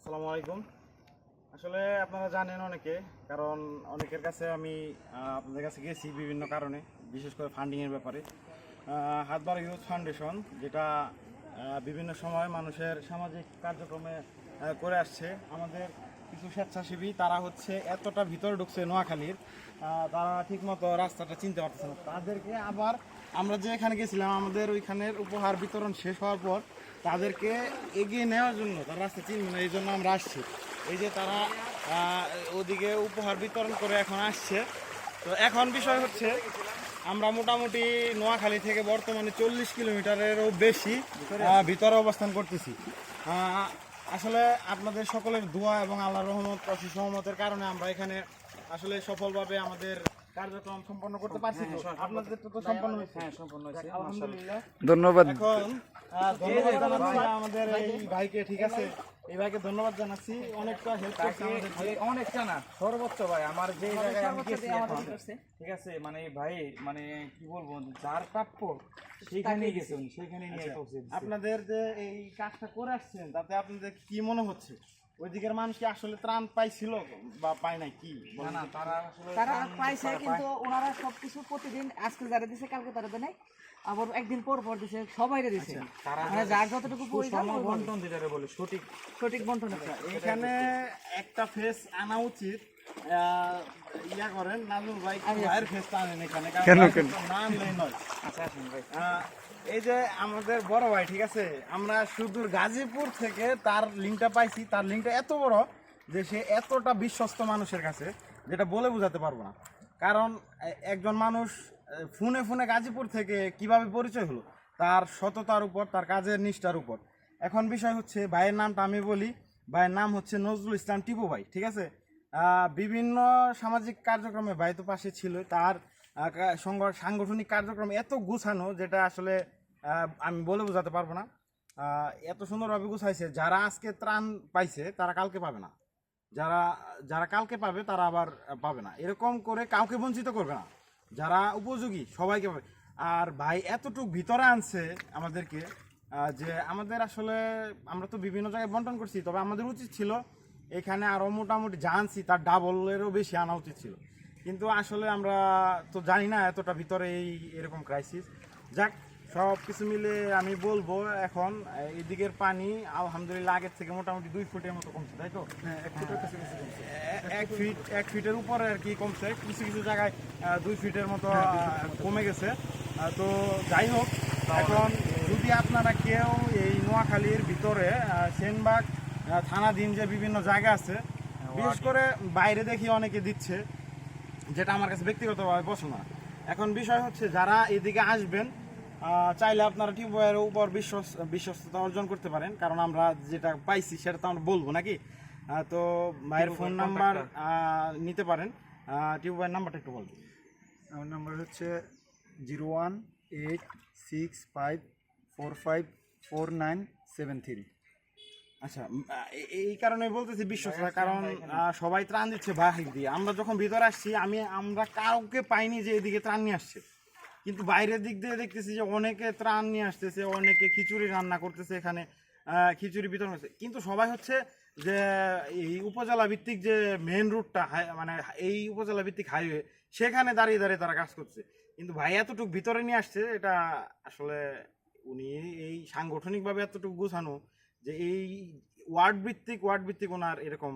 আসসালামু আলাইকুম। আসলে আপনারা জানেন অনেকে, কারণ অনেকের কাছে আমি আপনাদের কাছে গেছি বিভিন্ন কারণে, বিশেষ করে ফান্ডিংয়ের ব্যাপারে। হাতবার ইউথ ফাউন্ডেশন, যেটা বিভিন্ন সময় মানুষের সামাজিক কার্যক্রমে করে আসছে। আমাদের কিছু স্বেচ্ছাসেবী তারা হচ্ছে এতটা ভিতরে ঢুকছে নোয়াখালীর, তারা ঠিকমতো রাস্তাটা চিনতে পারতেছে না। তাদেরকে আবার আমরা যে এখানে গেছিলাম, আমাদের ওইখানের উপহার বিতরণ শেষ হওয়ার পর তাদেরকে এগিয়ে নেওয়ার জন্য, তারা রাস্তা চিনবে না, এই জন্য আমরা আসছি। এই যে তারা ওদিকে উপহার বিতরণ করে এখন আসছে। তো এখন বিষয় হচ্ছে, আমরা মোটামুটি নোয়াখালী থেকে বর্তমানে 40 কিলোমিটারেরও বেশি ভিতরে অবস্থান করতেছি। আসলে আপনাদের সকলের দোয়া এবং আল্লাহর রহমত, অশেষ রহমতের কারণে আমরা এখানে আসলে সফলভাবে আমাদের কার্যক্রম সম্পন্ন করতে পারছি। আপনাদের তো সম্পন্ন হয়েছে। হ্যাঁ, সম্পন্ন হয়েছে, আলহামদুলিল্লাহ, ধন্যবাদ। এখন ধন্যবাদ জানাচ্ছি আমাদের এই ভাইকে, ঠিক আছে, এই ভাইকে ধন্যবাদ জানাচ্ছি, অনেকটা হেল্প করছে আমাদের। অনেকটা না, সর্বোচ্চ ভাই আমার যে জায়গায় আমি গেছি এখন, ঠিক আছে, মানে ভাই মানে কি বলবো, যার প্রাপ্য সেইখানেই গেছে, সেইখানেই নিয়ে পৌঁছে। আপনাদের যে এই কাজটা করে আসছেন, তাতে আপনাদের কি মনে হচ্ছে? ওই দিকের মানুষ কি আসলে ত্রাণ পাইছিল বা পায় নাই? কি না, তারা পাইছে, কিন্তু ওনারা সবকিছু প্রতিদিন, আজকে যারা দিছে কালকে তারা দেয় নাই, আবার একদিন পর পর দিছে, সবাইরে দিছে। মানে যার যতটুকু প্রয়োজন বন্টন দিতে বলে, সঠিক বন্টন। এখানে একটা ফেস আনা উচিত। ইয়া করেন নাজমুল ভাই, ভাইয়ের ফেসটা আনেন এখানে, না আনলেই নয়। আচ্ছা আসুন ভাই। এই যে আমাদের বড় ভাই, ঠিক আছে, আমরা সুদূর গাজীপুর থেকে তার লিঙ্কটা পাইছি। তার লিঙ্কটা এত বড় যে সে এতটা বিশ্বস্ত মানুষের কাছে, যেটা বলে বোঝাতে পারবো না। কারণ একজন মানুষ ফোনে ফোনে গাজীপুর থেকে কিভাবে পরিচয় হলো, তার সততার উপর, তার কাজের নিষ্ঠার উপর। এখন বিষয় হচ্ছে, ভাইয়ের নামটা আমি বলি। ভাইয়ের নাম হচ্ছে নজরুল ইসলাম টিপু ভাই, ঠিক আছে। বিভিন্ন সামাজিক কার্যক্রমে ভাই তো পাশে ছিল। তার সাংগঠনিক কার্যক্রম এত গুছানো, যেটা আসলে আমি বলে বোঝাতে পারবো না। এত সুন্দরভাবে গুছাইছে, যারা আজকে ত্রাণ পাইছে তারা কালকে পাবে না, যারা যারা কালকে পাবে তারা আবার পাবে না। এরকম করে কাউকে বঞ্চিত করবে না, যারা উপযোগী সবাইকে পাবে। আর ভাই এতটুক ভিতরে আনছে আমাদেরকে, যে আমাদের আসলে, আমরা তো বিভিন্ন জায়গায় বন্টন করছি, তবে আমাদের উচিত ছিল এখানে আরও মোটামুটি জানছি তার ডাবলেরও বেশি আনা উচিত ছিল। কিন্তু আসলে আমরা তো জানি না এতটা ভিতরে এরকম ক্রাইসিস। যাক, সব কিছু মিলে আমি বলবো, এখন এদিকের পানি আলহামদুলিল্লাহ আগের থেকে মোটামুটি 2 ফুটের মতো কমছে, তাই তো? হ্যাঁ, 1 ফুটের কাছাকাছি কমছে। 1 ফিটের উপরে আর কি কমছে, কিছু কিছু জায়গায় 2 ফিটের মতো কমে গেছে। তো যাই হোক, এখন যদি আপনারা কেউ এই নোয়াখালীর ভিতরে সেনবাগ থানাধীন যে বিভিন্ন জায়গা আছে, বিশেষ করে বাইরে দেখি অনেকে দিচ্ছে, যেটা আমার কাছে ব্যক্তিগতভাবে পছন্দ না। এখন বিষয় হচ্ছে, যারা এদিকে আসবেন, চাইলে আপনারা টিউবওয়েলের উপর বিশ্বস্ততা অর্জন করতে পারেন, কারণ আমরা যেটা পাইছি সেটা তো আমরা বলবো নাকি। তো ভাইয়ের ফোন নাম্বার নিতে পারেন। টিউবওয়েলের নাম্বারটা একটু বলবেন। আমার নাম্বার হচ্ছে 01886454973। আচ্ছা, এই কারণে বলতেছি বিশ্বস্ততা, কারণ সবাই ত্রাণ দিচ্ছে বাহির দিয়ে। আমরা যখন ভিতরে আসছি, আমরা কাউকে পাইনি যে এদিকে ত্রাণ নিয়ে আসছে, কিন্তু বাইরের দিক দিয়ে দেখতেছি যে অনেকে ত্রাণ নিয়ে আসতেছে, অনেকে খিচুড়ি রান্না করতেছে এখানে, খিচুড়ি বিতরণ করছে। কিন্তু সবাই হচ্ছে যে এই উপজেলা ভিত্তিক যে মেন রুটটা, মানে এই উপজেলা ভিত্তিক হাইওয়ে, সেখানে দাঁড়িয়ে দাঁড়িয়ে তারা কাজ করছে। কিন্তু ভাই এতটুকু ভিতরে নিয়ে আসছে, এটা আসলে উনি এই সাংগঠনিকভাবে এতটুকু গোছানো, যে এই ওয়ার্ড ভিত্তিক ওনার এরকম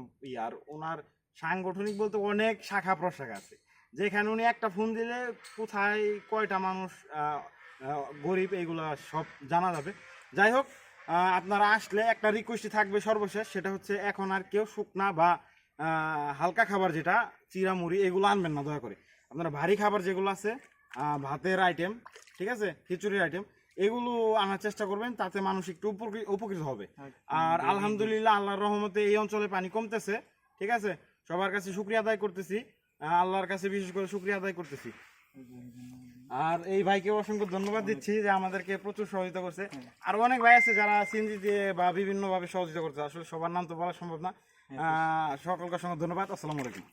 আর ওনার সাংগঠনিক বলতে অনেক শাখা প্রশাখা আছে, যেখানে উনি একটা ফোন দিলে কোথায় কয়টা মানুষ গরিব, এইগুলো সব জানা যাবে। যাই হোক, আপনারা আসলে একটা রিকোয়েস্টই থাকবে সর্বশেষ, সেটা হচ্ছে এখন আর কেউ শুকনা বা হালকা খাবার, যেটা চিড়ামুড়ি, এগুলো আনবেন না দয়া করে। আপনারা ভারী খাবার যেগুলো আছে, ভাতের আইটেম, ঠিক আছে, খিচুড়ির আইটেম, এগুলো আনার চেষ্টা করবেন, তাতে মানুষ একটু উপকৃত হবে। আর আলহামদুলিল্লাহ, আল্লাহর রহমতে এই অঞ্চলে পানি কমতেছে, ঠিক আছে। সবার কাছে শুকরিয়া আদায় করতেছি, আল্লাহর কাছে বিশেষ করে শুকরিয়া আদায় করতেছি। আর এই ভাইকে অসংখ্য ধন্যবাদ দিচ্ছি যে আমাদেরকে প্রচুর সহযোগিতা করছে। আর অনেক ভাই আছে যারা সিএনজি দিয়ে বা বিভিন্নভাবে সহযোগিতা করছে, আসলে সবার নাম তো বলা সম্ভব না। সকলকে অসংখ্য ধন্যবাদ। আসসালামু আলাইকুম।